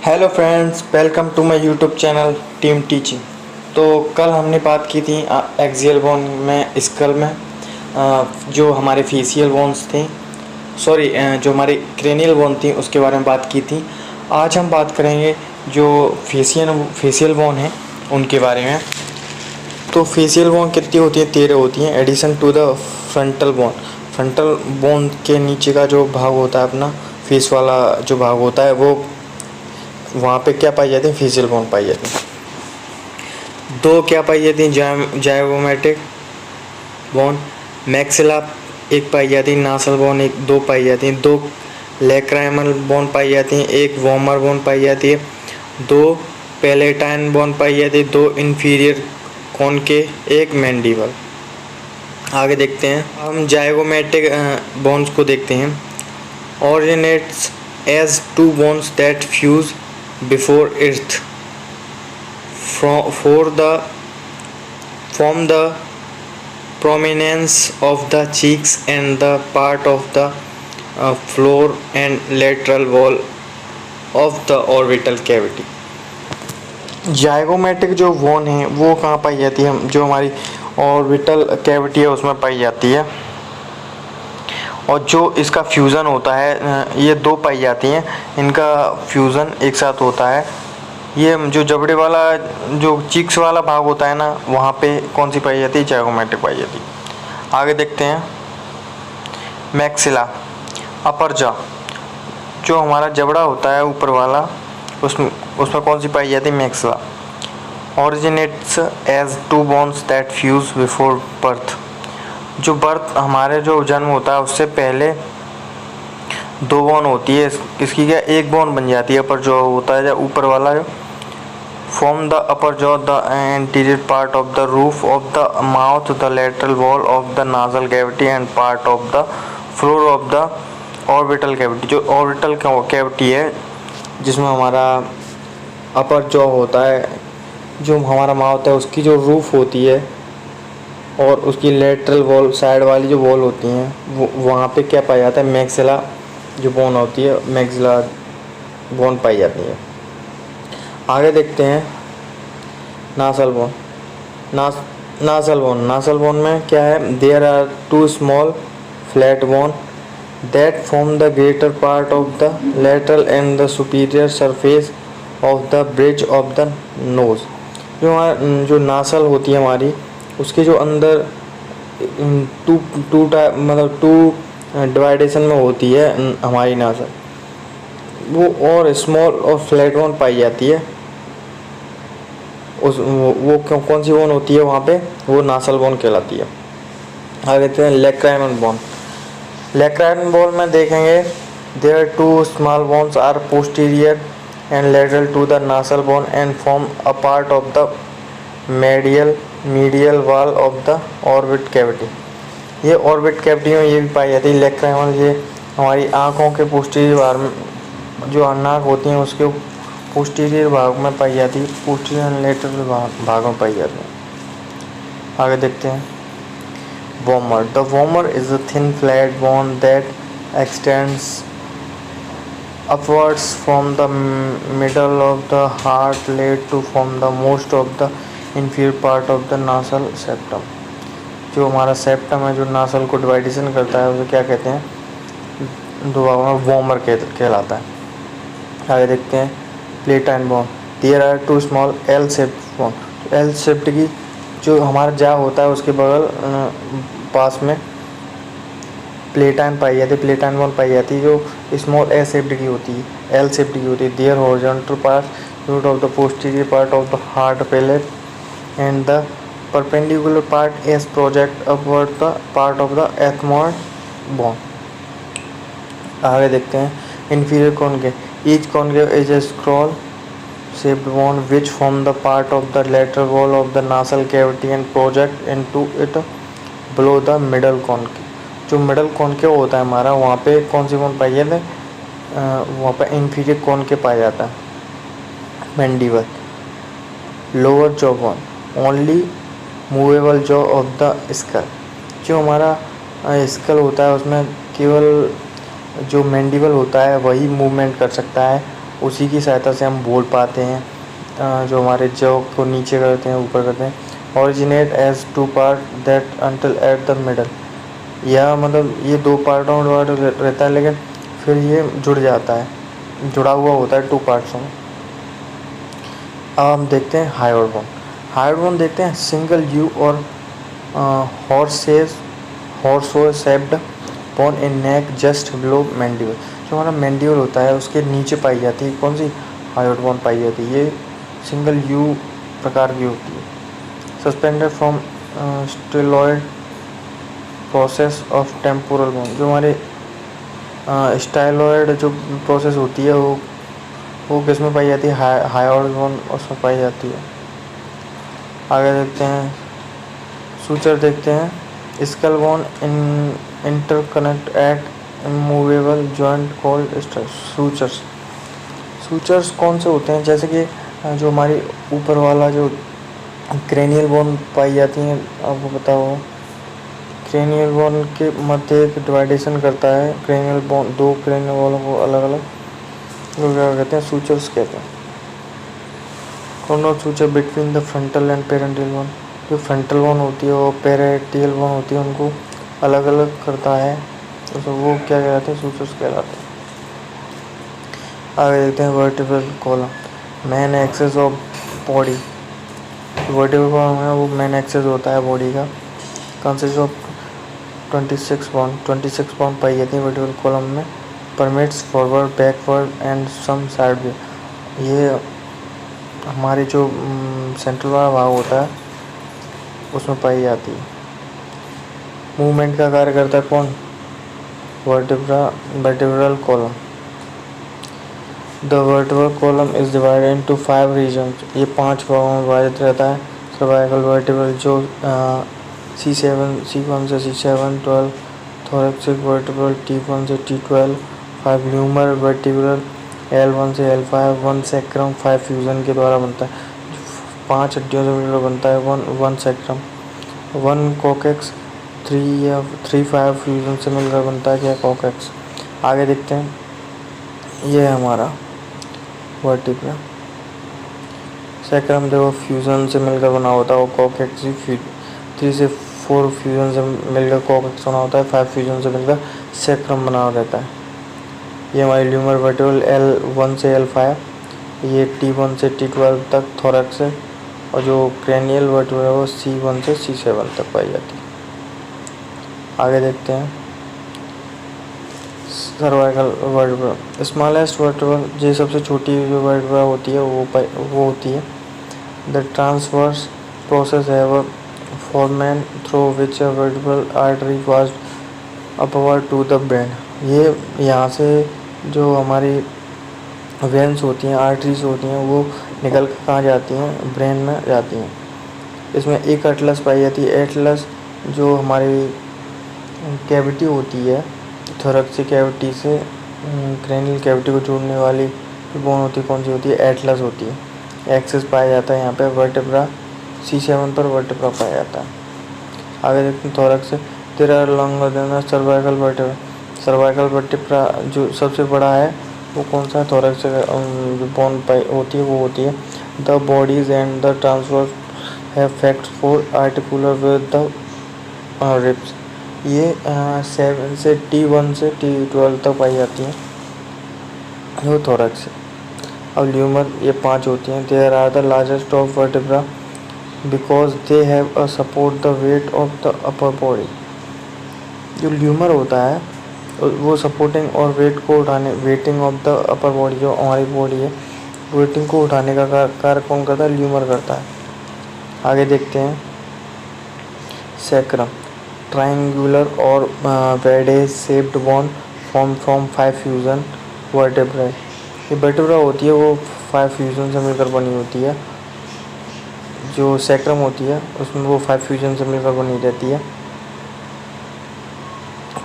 Hello friends, welcome to my YouTube channel team teaching. तो कल हमने बात की थी एक्सियल बोन में, स्कल में जो हमारे फेशियल बोन्स थे, जो हमारी क्रेनियल बोन थी उसके बारे में बात की थी। आज हम बात करेंगे जो फेशियल बोन है उनके बारे में। तो फेशियल बोन कितनी होती है? 13 होती हैं, addition to the frontal bone. Frontal bone के नीचे का जो भाग होता है अपना फेस वाला जो भाग होता है, वो वहाँ पे क्या पाई जाती है? फेशियल बोन पाई जाती है। दो क्या पाई जाती हैं? Zygomatic bone. मैक्सिला एक पाई जाती है, नासल बोन दो पाई जाती हैं, दो लैक्राइमल बोन पाई जाती हैं, एक वॉमर बोन पाई जाती है, दो पैलेटाइन बोन पाई जाती है, दो इंफीरियर कॉन के, एक मैंडिबल। आगे देखते हैं, हम जाइगोमेटिक बोन्स को देखते हैं। Originates as two bones that fuse before earth from the prominence of the cheeks and the part of the floor and lateral wall of the orbital cavity। Zygomatic जो bone है वो कहाँ पाई जाती है? जो हमारी ऑर्बिटल कैविटी है उसमें पाई जाती है। और जो इसका फ्यूज़न होता है, ये दो पाई जाती हैं, इनका फ्यूज़न एक साथ होता है। ये जो जबड़े वाला जो चीक्स वाला भाग होता है ना, वहाँ पे कौन सी पाई जाती है? जाइगोमेटिक पाई जाती है। आगे देखते हैं, मैक्सिला अपर जॉ, जो हमारा जबड़ा होता है ऊपर वाला, उसमें कौन सी पाई जाती है? Maxilla. Originates as two bones that fuse before birth, जो बर्थ हमारे जो जन्म होता है उससे पहले दो बोन होती है, इसकी क्या एक बोन बन जाती है अपर जॉ होता है, ऊपर वाला जो form the upper jaw the anterior part of the roof of the mouth the lateral wall of the nasal cavity and part of the floor of the orbital cavity. जो orbital cavity है जिसमें हमारा अपर jaw होता है, जो हमारा mouth है उसकी जो रूफ होती है और उसकी लेटरल वॉल साइड वाली जो वॉल होती हैं वो वहाँ पे क्या पाया जाता है? मैक्सिला जो बोन होती है, मैक्सिला बोन पाई जाती है। आगे देखते हैं, नासल बोन। नासल बोन में क्या है? There are two small flat bone that form the greater part of the lateral and the superior surface of the bridge of the nose. जो नासल होती है हमारी, उसके जो अंदर टू डिवाइडेशन में होती है हमारी नासल, वो और स्मॉल और फ्लैट बोन पाई जाती है। वो कौन सी बोन होती है वहाँ पे? वो नासल बोन कहलाती है। आगे देखते हैं, लैक्राइमल बोन। लैक्राइमल बोन में देखेंगे, there two small bones are posterior and lateral to the nasal bone and form a part of the medial wall of the orbit cavity. ये ऑर्बिट कैविटी में ये भी पाई जाती है लैक्राइमल। ये हमारी आँखों के पोस्टीरियर भाग में, जो नाक होती हैं उसके पोस्टीरियर भाग में पाई जाती है, पोस्टीरियर एंड लेटरल भाग में पाई जाती है। आगे देखते हैं, vomer. The vomer is a thin flat bone that extends upwards from the middle of the heart led to form the most of the inferior part of the nasal septum। जो हमारा septum है, जो nasal को डिवाइडेशन करता है, उसे क्या कहते हैं? दो भागों में वॉमर कहलाता है। आगे देखते हैं, palatine bone. There are two small L shaped bone. L shaped की जो हमारा जा होता है उसके बगल पास में प्लेटाइन पाई जाती है, प्लेटाइन बोन पाई जाती है, जो स्मॉल ए शेप्ड की होती है, एल शेप्ड की होती है। There horizontal part root of the posterior part of the hard palate and the perpendicular part as project upward the part of the ethmoid bone. आगे देखते हैं, inferior concave. Each concave is a scroll shaped bone which form the part of the lateral wall of the nasal cavity and project into it below the middle concave. जो middle concave होता है हमारा, वहाँ पे कौन सी bone पाई जाती है? वहाँ पे इंफीरियर कॉनकेव पाया जाता है। Mandible. Lower jaw bone, only movable jaw of the skull. जो हमारा स्कल होता है उसमें केवल जो मैंडिबल होता है वही मूवमेंट कर सकता है, उसी की सहायता से हम बोल पाते हैं। जो हमारे जॉ को नीचे करते हैं ऊपर करते हैं। Originate as two part that until at the middle, या मतलब ये दो पार्टों में रहता है लेकिन फिर ये जुड़ जाता है, जुड़ा हुआ होता है टू पार्ट्सों में। अब हम देखते हैं हायोइड बोन। हायोइड बोन देखते हैं सिंगल यू और हॉर्सो शेप्ड बोन इन नेक जस्ट बिलो मैंडिबल। जो हमारा मैंडिबल होता है उसके नीचे पाई जाती है कौन सी, हायोइड बोन पाई जाती है। ये सिंगल यू प्रकार की होती है। Suspended from styloid process of temporal bone. जो हमारे स्टाइलॉयड जो प्रोसेस होती है वो किस में पाई जाती है, हायोइड बोन उसमें पाई जाती है। आगे देखते हैं सूचर देखते हैं। Skull bone interconnect at immovable joint called sutures. Sutures कौन से होते हैं, जैसे कि जो हमारी ऊपर वाला जो क्रेनियल बोन पाई जाती हैं, आपको पता हो क्रेनियल बोन के मध्य एक डिवाइडेशन करता है क्रेनियल बोन, दो क्रेनियल बोनों को अलग अलग वो क्या कहते हैं, सूचर्स कहते हैं। Corner suture between the frontal and parental bone. जो फ्रंटल बोन होती है और पेरेंटियल बोन होती है उनको अलग अलग करता है, तो वो क्या कहलाते हैं, सूचर्स कहलाते हैं। आगे देखते हैं vertebral column, main axis of body. Vertebral column है वो मेन एक्सेस होता है बॉडी का। कंसिस्ट ऑफ 26 बॉन पाई जाती है वर्टिब्रल कॉलम में। Permits forward backward and some side view. ये हमारे जो सेंट्रल वाला भाग होता है उसमें पाई जाती है। मूवमेंट का कार्य करता है कौन, vertebral column. The vertebral column is divided into 5 regions. ये 5 भागों में विभाजित रहता है। सर्वाइकल वर्टिब्रल जो C1 से C7, 12 थोरैक्सिक वर्टिब्रल T1 से T12, 5 ल्यूमर वर्टिब्रल L1 से L5, 1 सैक्रम 5 फ्यूजन के द्वारा बनता है। 5 हड्डियों से मिलकर बनता है 1 सैक्रम। 1 कॉकेक्स 3-5 फ्यूजन से मिलकर बनता है क्या, कॉकेक्स। आगे देखते हैं, ये है हमारा वर्टिब्रा। सैक्रम देखो फ्यूजन से मिलकर बना होता है और कॉकेक्स 3 से 4 फ्यूजन से मिलकर कॉकेक्स बना होता है, 5 फ्यूजन से मिलकर सैक्रम बना रहता है। ये हमारी ल्यूमर वर्टिब्रल L1 से L5, ये T1 से T12 तक थोरैक्स है, और जो क्रेनियल वर्टिब्रल है वो C1 से C7 तक पाई जाती है। आगे देखते हैं सर्वाइकल वर्टिब्रा। स्मॉलेस्ट वर्टिब्रल, ये सबसे छोटी जो वर्टिब्रा होती है वो होती है। द ट्रांसवर्स प्रोसेस है वो foramen through which a vertebral artery pass upward to the brain. ये यहाँ से जो हमारी वेन्स होती हैं, आर्टरीज होती हैं, वो निकल कर कहाँ जाती हैं, ब्रेन में जाती हैं। इसमें एक एटलस पाई जाती है। एटलस जो हमारी कैविटी होती है, थोरैक्सिक कैविटी से क्रेनियल कैविटी को जोड़ने वाली बोन होती है, कौन सी होती है, एटलस होती है। एक्सेस पाया जाता है यहाँ पे वर्टिब्रा, C7 पर वर्टिब्रा पाया जाता है। आगे देखते हैं थोरैक्स से। There are longer than cervical vertebra. Cervical vertebra जो सबसे बड़ा है वो कौन सा, थोरैक्स से जो बोन पाई होती है वो होती है। The bodies and the transfer have fact for articular with the ribs. ये 7 से T1 से T12 तक पाई जाती हैं, वो थोरैक्स है। अब ल्यूमर ये 5 होती हैं। There are the largest of vertebra because they have a support the weight of the upper body. जो ल्यूमर होता है वो सपोर्टिंग और वेट को उठाने, waiting of the upper body, जो हमारी बॉडी है वेटिंग को उठाने का कार्य कौन करता है, ल्यूमर करता है। आगे देखते हैं सैक्रम। ट्रायंगुलर और वेडे shaped bone form from 5 fusion vertebra. ये वर्टिब्रा होती है वो 5 फ्यूजन से मिलकर बनी होती है। जो सैक्रम होती है उसमें वो 5 फ्यूजन से मिलकर बनी रहती है।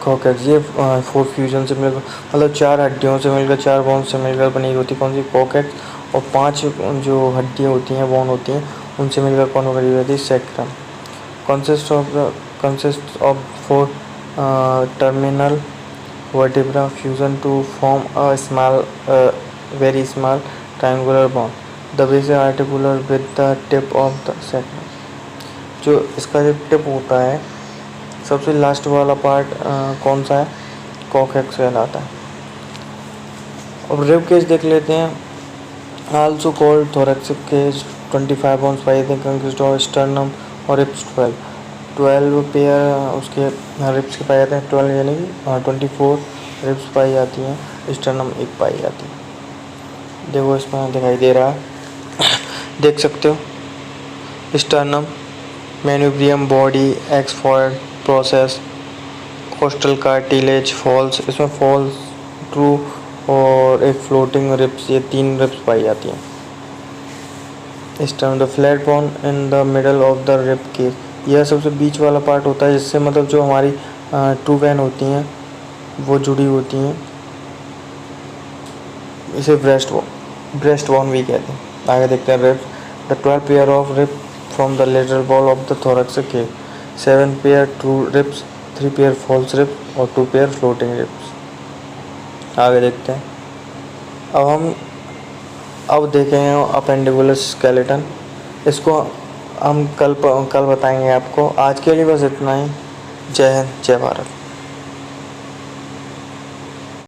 कॉकेक्स ये 4 फ्यूजन से मिलकर, मतलब 4 हड्डियों से मिलकर, 4 बोन से मिलकर बनी होती है, कौन सी, कॉकेक्स। और 5 जो हड्डियाँ होती हैं, बोन होती हैं, उनसे मिलकर कौन बनी रहती है, sacrum. consists of 4 terminal vertebra fusion to form a small very small triangular bone. The base is articular with the tip of the sacrum. जो इसका जो टिप होता है सबसे लास्ट वाला पार्ट कौन सा है, कॉक्सेक्स कहलाता है। अब रिब केज देख लेते हैं। Also called thoracic cage, 25 bones पाई जाते हैं, कंसिस्ट ऑफ स्टर्नम और रिब्स 12 पेयर उसके रिब्स के पाए जाते हैं, 12 यानी कि 24 रिब्स पाई जाती हैं, स्टर्नम एक पाई जाती है। देखो इसमें दिखाई दे रहा है, देख सकते हो sternum, manubrium body, xiphoid process, costal cartilage, false, इसमें फॉल्स, ट्रू और एक फ्लोटिंग रिब्स, ये 3 रिब्स पाई जाती हैं। Sternum, the flat bone in the middle of the rib cage, यह सबसे बीच वाला पार्ट होता है जिससे मतलब जो हमारी ट्रू वेन होती हैं वो जुड़ी होती हैं, इसे ब्रेस्ट बोन भी कहते हैं। आगे देखते हैं ribs. The 12 pair of rib from the lateral wall of the thoracic cage, 7 pair true ribs, 3 pair false ribs और 2 पेयर फ्लोटिंग रिब्स। आगे देखते हैं। अब देखेंगे अपेंडिकुलर स्केलेटन, इसको हम कल बताएंगे आपको। आज के लिए बस इतना ही। जय हिंद, जय भारत।